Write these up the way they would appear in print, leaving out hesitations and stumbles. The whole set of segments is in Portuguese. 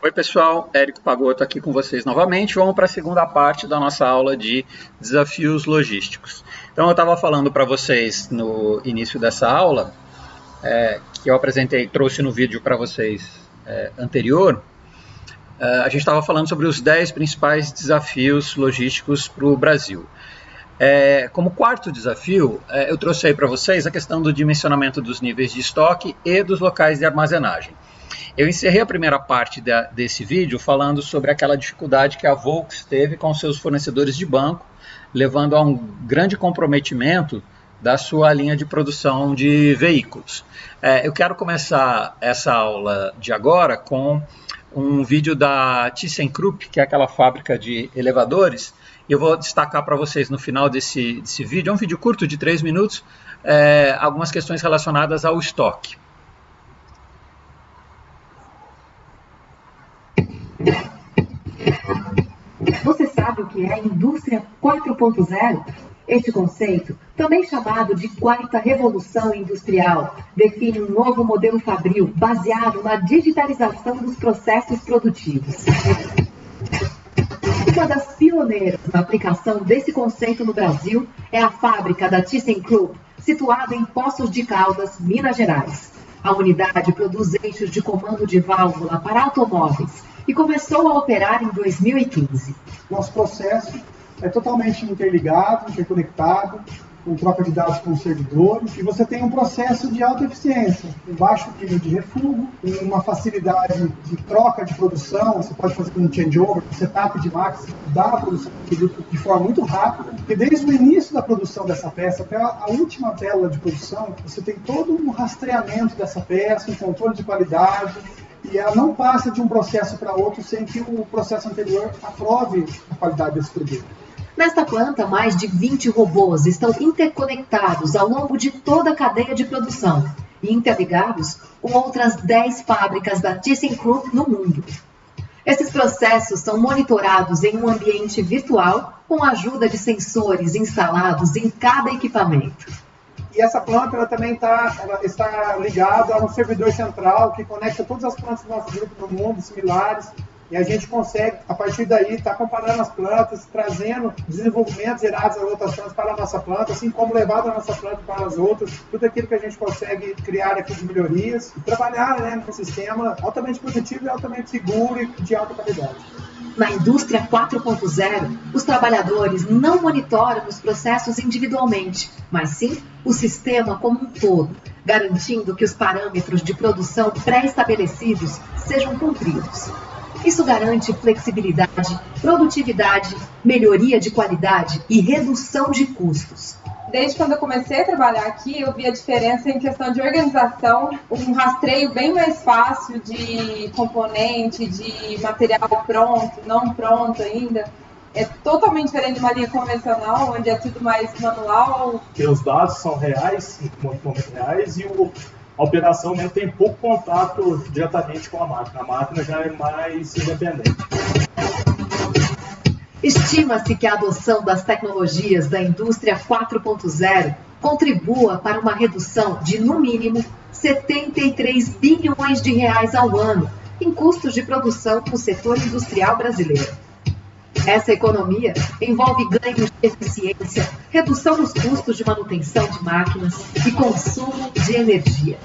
Oi pessoal, Érico Pagotto aqui com vocês novamente. Vamos para a segunda parte da nossa aula de desafios logísticos. Então eu estava falando para vocês no início dessa aula, que eu apresentei, trouxe no vídeo para vocês anterior, a gente estava falando sobre os 10 principais desafios logísticos para o Brasil. Como quarto desafio, eu trouxe aí para vocês a questão do dimensionamento dos níveis de estoque e dos locais de armazenagem. Eu encerrei a primeira parte desse vídeo falando sobre aquela dificuldade que a Volks teve com seus fornecedores de banco, levando a um grande comprometimento da sua linha de produção de veículos. Eu quero começar essa aula de agora com um vídeo da ThyssenKrupp, que é aquela fábrica de elevadores, e eu vou destacar para vocês no final desse vídeo, é um vídeo curto de 3 minutos, algumas questões relacionadas ao estoque. Você sabe o que é a Indústria 4.0? Este conceito, também chamado de quarta revolução industrial, define um novo modelo fabril baseado na digitalização dos processos produtivos. Uma das pioneiras na aplicação desse conceito no Brasil é a fábrica da ThyssenKrupp, situada em Poços de Caldas, Minas Gerais. A unidade produz eixos de comando de válvula para automóveis e começou a operar em 2015. Nosso processo é totalmente interligado, interconectado, com troca de dados com os servidores, e você tem um processo de alta eficiência, com baixo nível de refúgio, com uma facilidade de troca de produção, você pode fazer um changeover, um setup de máquina, dar a produção do produto de forma muito rápida, porque desde o início da produção dessa peça até a última tela de produção, você tem todo um rastreamento dessa peça, um controle de qualidade, e ela não passa de um processo para outro sem que o processo anterior aprove a qualidade desse produto. Nesta planta, mais de 20 robôs estão interconectados ao longo de toda a cadeia de produção e interligados com outras 10 fábricas da ThyssenKrupp no mundo. Esses processos são monitorados em um ambiente virtual com a ajuda de sensores instalados em cada equipamento. E essa planta ela também está ligada a um servidor central que conecta todas as plantas do nosso grupo no mundo, similares, e a gente consegue, a partir daí, estar comparando as plantas, trazendo desenvolvimentos gerados às outras plantas para a nossa planta, assim como levar da nossa planta para as outras, tudo aquilo que a gente consegue criar aqui de melhorias, e trabalhar num sistema altamente produtivo e altamente seguro e de alta qualidade. Na indústria 4.0, os trabalhadores não monitoram os processos individualmente, mas sim o sistema como um todo, garantindo que os parâmetros de produção pré-estabelecidos sejam cumpridos. Isso garante flexibilidade, produtividade, melhoria de qualidade e redução de custos. Desde quando eu comecei a trabalhar aqui, eu vi a diferença em questão de organização, um rastreio bem mais fácil de componente, de material pronto, não pronto ainda. É totalmente diferente de uma linha convencional, onde é tudo mais manual. Porque os dados são reais, muito reais, e a operação mesmo tem pouco contato diretamente com a máquina. A máquina já é mais independente. Estima-se que a adoção das tecnologias da indústria 4.0 contribua para uma redução de, no mínimo, 73 bilhões de reais ao ano em custos de produção no setor industrial brasileiro. Essa economia envolve ganhos de eficiência, redução nos custos de manutenção de máquinas e consumo de energia.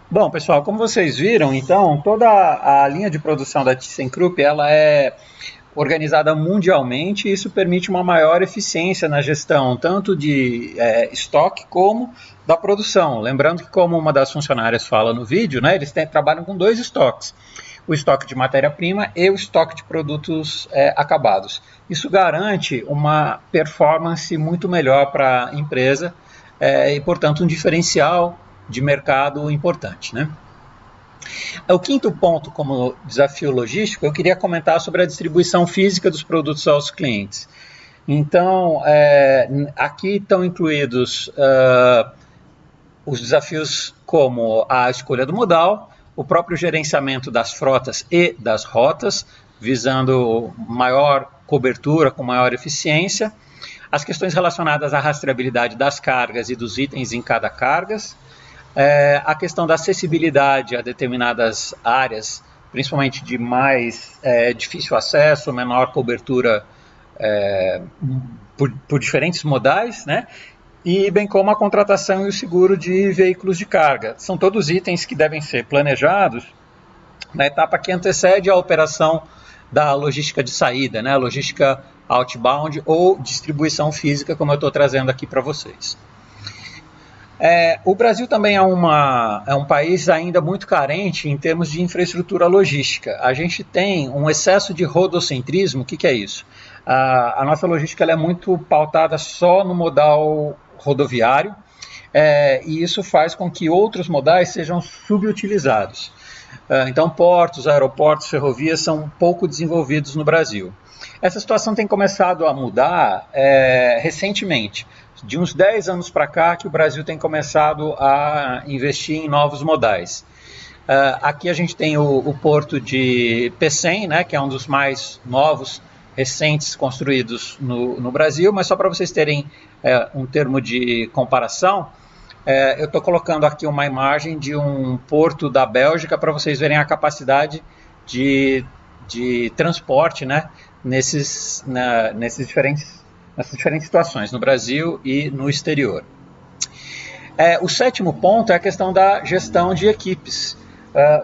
Bom, pessoal, como vocês viram, então, toda a linha de produção da ThyssenKrupp, ela é organizada mundialmente e isso permite uma maior eficiência na gestão, tanto de estoque como da produção. Lembrando que, como uma das funcionárias fala no vídeo, né, eles trabalham com 2 estoques. O estoque de matéria-prima e o estoque de produtos acabados. Isso garante uma performance muito melhor para a empresa e, portanto, um diferencial de mercado importante, né? O quinto ponto, como desafio logístico, eu queria comentar sobre a distribuição física dos produtos aos clientes. Então, aqui estão incluídos os desafios como a escolha do modal, o próprio gerenciamento das frotas e das rotas, visando maior cobertura, com maior eficiência, as questões relacionadas à rastreabilidade das cargas e dos itens em cada carga, a questão da acessibilidade a determinadas áreas, principalmente de mais difícil acesso, menor cobertura por diferentes modais, né? E bem como a contratação e o seguro de veículos de carga. São todos itens que devem ser planejados na etapa que antecede a operação da logística de saída, né? A logística outbound ou distribuição física, como eu estou trazendo aqui para vocês. O Brasil também é um país ainda muito carente em termos de infraestrutura logística. A gente tem um excesso de rodocentrismo. O que é isso? A nossa logística ela é muito pautada só no modal rodoviário, e isso faz com que outros modais sejam subutilizados. Então, portos, aeroportos, ferrovias são pouco desenvolvidos no Brasil. Essa situação tem começado a mudar recentemente. De uns 10 anos para cá que o Brasil tem começado a investir em novos modais. Aqui a gente tem o porto de Pecém, né, que é um dos mais novos, recentes construídos no Brasil, mas só para vocês terem um termo de comparação, eu estou colocando aqui uma imagem de um porto da Bélgica para vocês verem a capacidade de transporte, né, nessas diferentes situações, no Brasil e no exterior. O sétimo ponto é a questão da gestão de equipes.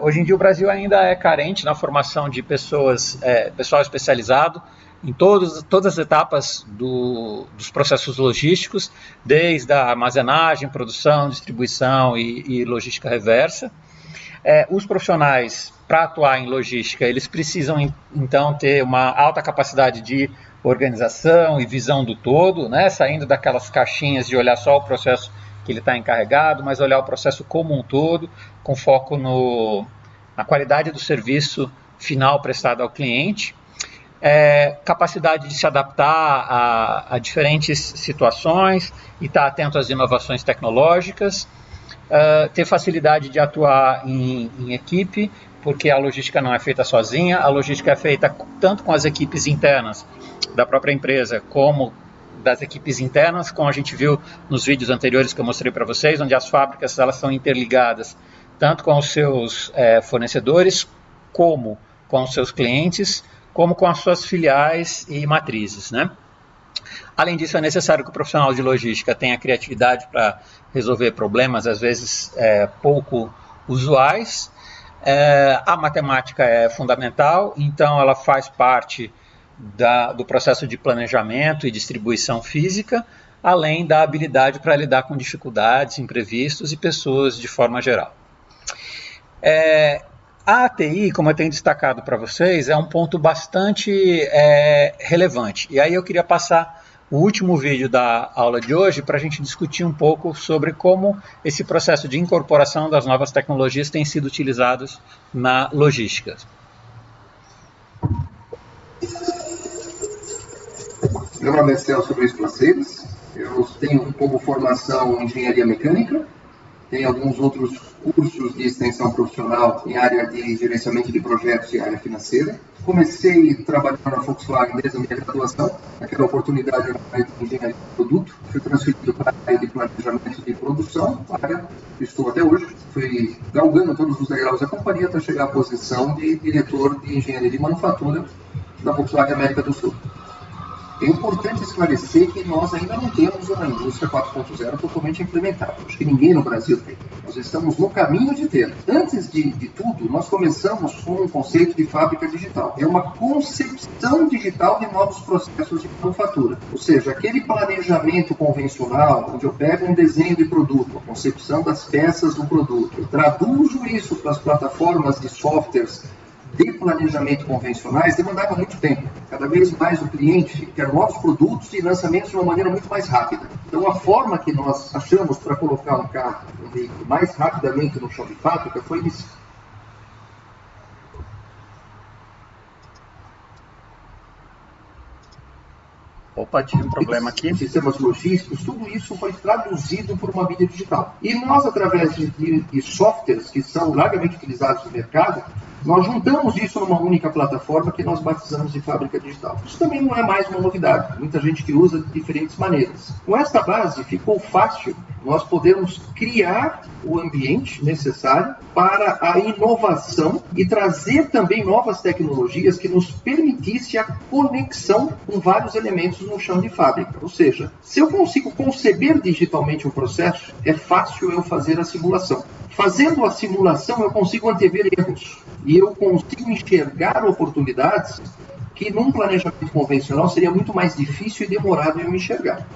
Hoje em dia o Brasil ainda é carente na formação de pessoal especializado em todas as etapas dos processos logísticos, desde a armazenagem, produção, distribuição e logística reversa. Os profissionais, para atuar em logística, eles precisam então ter uma alta capacidade de organização e visão do todo, né? Saindo daquelas caixinhas de olhar só o processo que ele está encarregado, mas olhar o processo como um todo, com foco na qualidade do serviço final prestado ao cliente. Capacidade de se adaptar a diferentes situações e estar atento às inovações tecnológicas, ter facilidade de atuar em equipe, porque a logística não é feita sozinha, a logística é feita tanto com as equipes internas da própria empresa, como das equipes internas, como a gente viu nos vídeos anteriores que eu mostrei para vocês, onde as fábricas elas são interligadas tanto com os seus fornecedores, como com os seus clientes, como com as suas filiais e matrizes, né? Além disso, é necessário que o profissional de logística tenha criatividade para resolver problemas, às vezes pouco usuais. A matemática é fundamental, então ela faz parte do processo de planejamento e distribuição física, além da habilidade para lidar com dificuldades, imprevistos e pessoas de forma geral. A ATI, como eu tenho destacado para vocês, é um ponto bastante relevante. E aí eu queria passar o último vídeo da aula de hoje para a gente discutir um pouco sobre como esse processo de incorporação das novas tecnologias tem sido utilizado na logística. Meu nome é Celso Luiz Placeiras, eu tenho como formação em engenharia mecânica, tenho alguns outros cursos de extensão profissional em área de gerenciamento de projetos e área financeira. Comecei trabalhando na Volkswagen desde a minha graduação, naquela oportunidade na área de engenharia de produto, fui transferido para a área de planejamento de produção, área que estou até hoje. Fui galgando todos os degraus da companhia até chegar à posição de diretor de engenharia de manufatura da Volkswagen América do Sul. É importante esclarecer que nós ainda não temos uma indústria 4.0 totalmente implementada. Acho que ninguém no Brasil tem. Nós estamos no caminho de ter. Antes de tudo, nós começamos com um conceito de fábrica digital. É uma concepção digital de novos processos de manufatura. Ou seja, aquele planejamento convencional, onde eu pego um desenho de produto, a concepção das peças do produto, eu traduzo isso para as plataformas de softwares de planejamento convencionais, demandava muito tempo. Cada vez mais o cliente quer novos produtos e lançamentos de uma maneira muito mais rápida. Então, a forma que nós achamos para colocar um carro, um veículo mais rapidamente no chão de fábrica foi isso. Opa, tive um problema aqui. Sistemas logísticos, tudo isso foi traduzido por uma mídia digital. E nós, através de softwares que são largamente utilizados no mercado, Nós juntamos isso numa única plataforma que nós batizamos de Fábrica Digital. Isso também não é mais uma novidade, muita gente que usa de diferentes maneiras. Com esta base, ficou fácil nós podemos criar o ambiente necessário para a inovação e trazer também novas tecnologias que nos permitisse a conexão com vários elementos no chão de fábrica. Ou seja, se eu consigo conceber digitalmente um processo, é fácil eu fazer a simulação. Fazendo a simulação, eu consigo antever erros e eu consigo enxergar oportunidades que num planejamento convencional seria muito mais difícil e demorado de eu enxergar.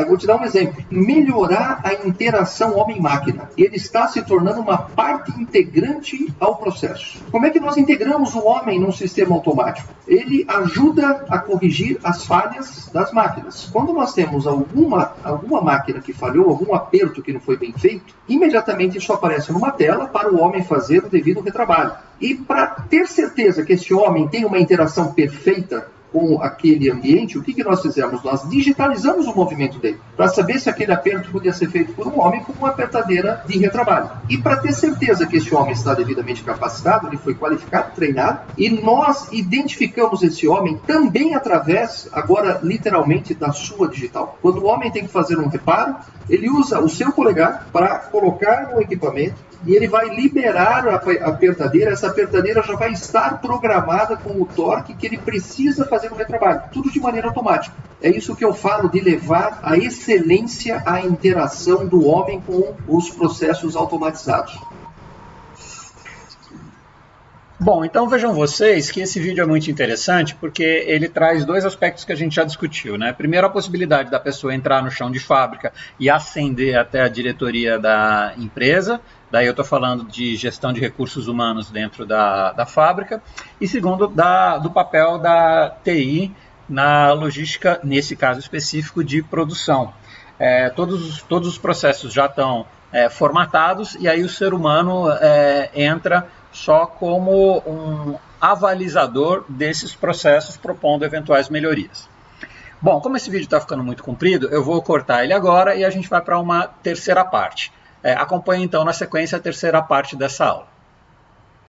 Vou te dar um exemplo. Melhorar a interação homem-máquina. Ele está se tornando uma parte integrante ao processo. Como é que nós integramos o homem num sistema automático? Ele ajuda a corrigir as falhas das máquinas. Quando nós temos alguma máquina que falhou, algum aperto que não foi bem feito, imediatamente isso aparece numa tela para o homem fazer o devido retrabalho. E para ter certeza que esse homem tem uma interação perfeita com aquele ambiente, o que nós fizemos? Nós digitalizamos o movimento dele, para saber se aquele aperto podia ser feito por um homem com uma apertadeira de retrabalho. E para ter certeza que esse homem está devidamente capacitado, ele foi qualificado, treinado, e nós identificamos esse homem também através, agora literalmente, da sua digital. Quando o homem tem que fazer um reparo, ele usa o seu polegar para colocar no equipamento, e ele vai liberar a apertadeira, essa apertadeira já vai estar programada com o torque que ele precisa fazer no retrabalho, tudo de maneira automática. É isso que eu falo de levar a excelência à interação do homem com os processos automatizados. Bom, então vejam vocês que esse vídeo é muito interessante porque ele traz dois aspectos que a gente já discutiu, né? Primeiro, a possibilidade da pessoa entrar no chão de fábrica e ascender até a diretoria da empresa. Daí eu estou falando de gestão de recursos humanos dentro da fábrica. E segundo, do papel da TI na logística, nesse caso específico, de produção. Todos os processos já estão formatados e aí o ser humano entra só como um avalizador desses processos, propondo eventuais melhorias. Bom, como esse vídeo está ficando muito comprido, eu vou cortar ele agora e a gente vai para uma terceira parte. Acompanhe então na sequência a terceira parte dessa aula.